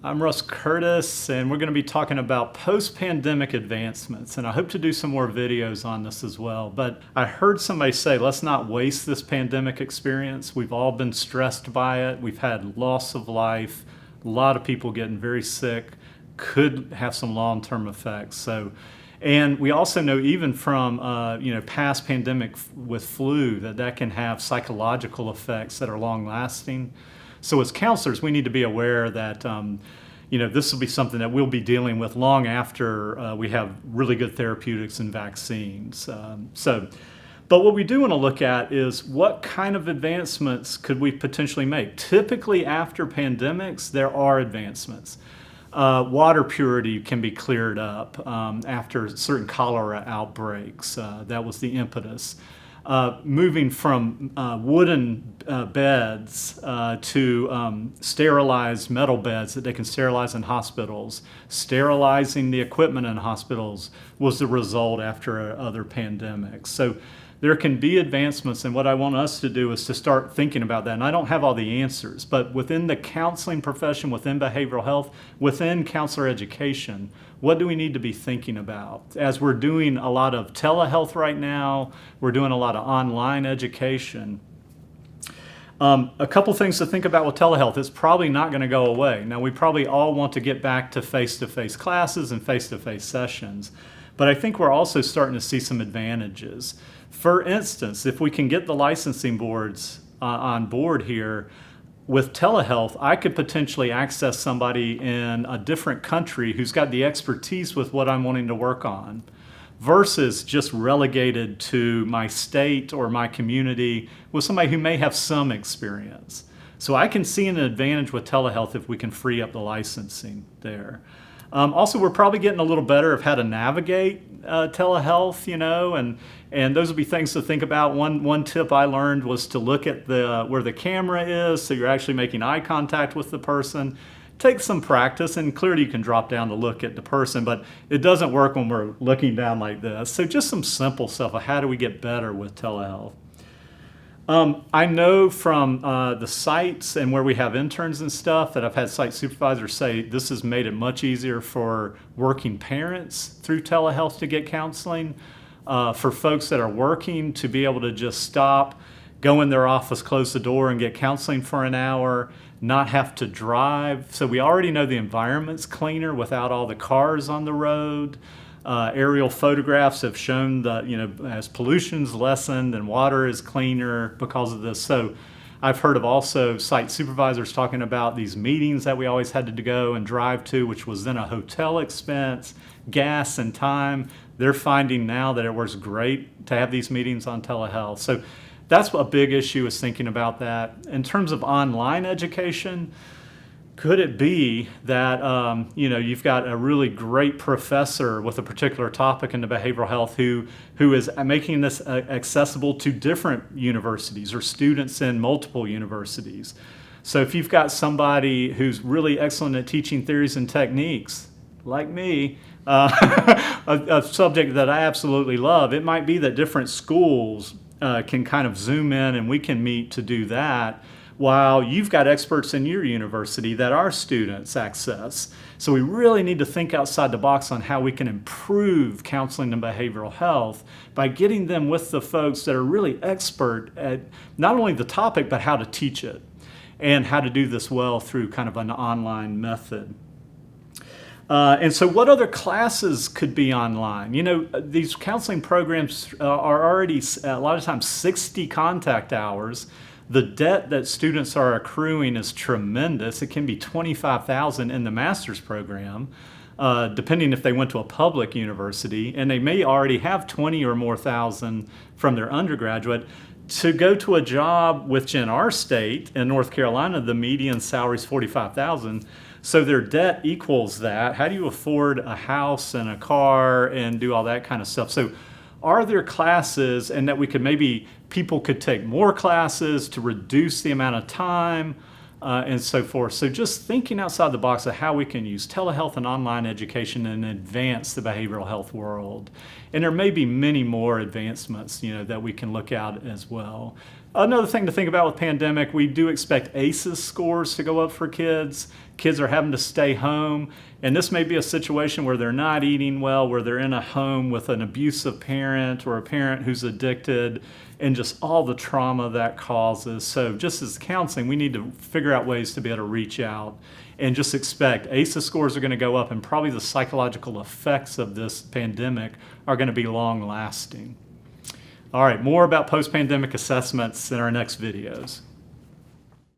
I'm Russ Curtis, and we're going to be talking about post-pandemic advancements, and I hope to do some more videos on this as well. But I heard somebody say, let's not waste this pandemic experience. We've all been stressed by it. We've had loss of life, a lot of people getting very sick, could have some long-term effects. And we also know even from past pandemic with flu that can have psychological effects that are long-lasting. So as counselors, we need to be aware that this will be something that we'll be dealing with long after we have really good therapeutics and vaccines. But what we do want to look at is what kind of advancements could we potentially make? Typically after pandemics, there are advancements. Water purity can be cleared up after certain cholera outbreaks. That was the impetus. Moving from wooden beds to sterilized metal beds that they can sterilize in hospitals. Sterilizing the equipment in hospitals was the result after other pandemics. So there can be advancements, and what I want us to do is to start thinking about that. And I don't have all the answers, but within the counseling profession, within behavioral health, within counselor education, what do we need to be thinking about? As we're doing a lot of telehealth right now, we're doing a lot of online education. A couple things to think about with telehealth. It's probably not going to go away. Now, we probably all want to get back to face-to-face classes and face-to-face sessions, but I think we're also starting to see some advantages. For instance, if we can get the licensing boards on board here, with telehealth, I could potentially access somebody in a different country who's got the expertise with what I'm wanting to work on, versus just relegated to my state or my community with somebody who may have some experience. So I can see an advantage with telehealth if we can free up the licensing there. Also, we're probably getting a little better of how to navigate telehealth, and those would be things to think about. One tip I learned was to look at where the camera is, so you're actually making eye contact with the person. Take some practice, and clearly you can drop down to look at the person, but it doesn't work when we're looking down like this. So just some simple stuff of how do we get better with telehealth. I know from the sites and where we have interns and stuff that I've had site supervisors say this has made it much easier for working parents through telehealth to get counseling, for folks that are working to be able to just stop, go in their office, close the door, and get counseling for an hour, not have to drive. So we already know the environment's cleaner without all the cars on the road. Aerial photographs have shown that, as pollution's lessened and water is cleaner because of this. So I've heard of also site supervisors talking about these meetings that we always had to go and drive to, which was then a hotel expense, gas and time. They're finding now that it works great to have these meetings on telehealth. So that's a big issue, is thinking about that. In terms of online education, could it be that you've got a really great professor with a particular topic in the behavioral health who is making this accessible to different universities or students in multiple universities? So if you've got somebody who's really excellent at teaching theories and techniques, like me, a subject that I absolutely love, it might be that different schools can kind of zoom in and we can meet to do that, while you've got experts in your university that our students access. So we really need to think outside the box on how we can improve counseling and behavioral health by getting them with the folks that are really expert at not only the topic, but how to teach it and how to do this well through kind of an online method. And so what other classes could be online? These counseling programs are already a lot of times 60 contact hours. The debt that students are accruing is tremendous. It can be $25,000 in the master's program, depending if they went to a public university, and they may already have 20 or more thousand from their undergraduate. To go to a job, which in our state, in North Carolina, the median salary is $45,000. So their debt equals that. How do you afford a house and a car and do all that kind of stuff? So are there classes, and that we could people could take more classes to reduce the amount of time and so forth. So just thinking outside the box of how we can use telehealth and online education and advance the behavioral health world. And there may be many more advancements, that we can look at as well. Another thing to think about with pandemic, we do expect ACEs scores to go up for kids. Kids are having to stay home, and this may be a situation where they're not eating well, where they're in a home with an abusive parent or a parent who's addicted, and just all the trauma that causes. So just as counseling, we need to figure out ways to be able to reach out and just expect ACEs scores are going to go up, and probably the psychological effects of this pandemic are going to be long lasting. All right, more about post-pandemic assessments in our next videos.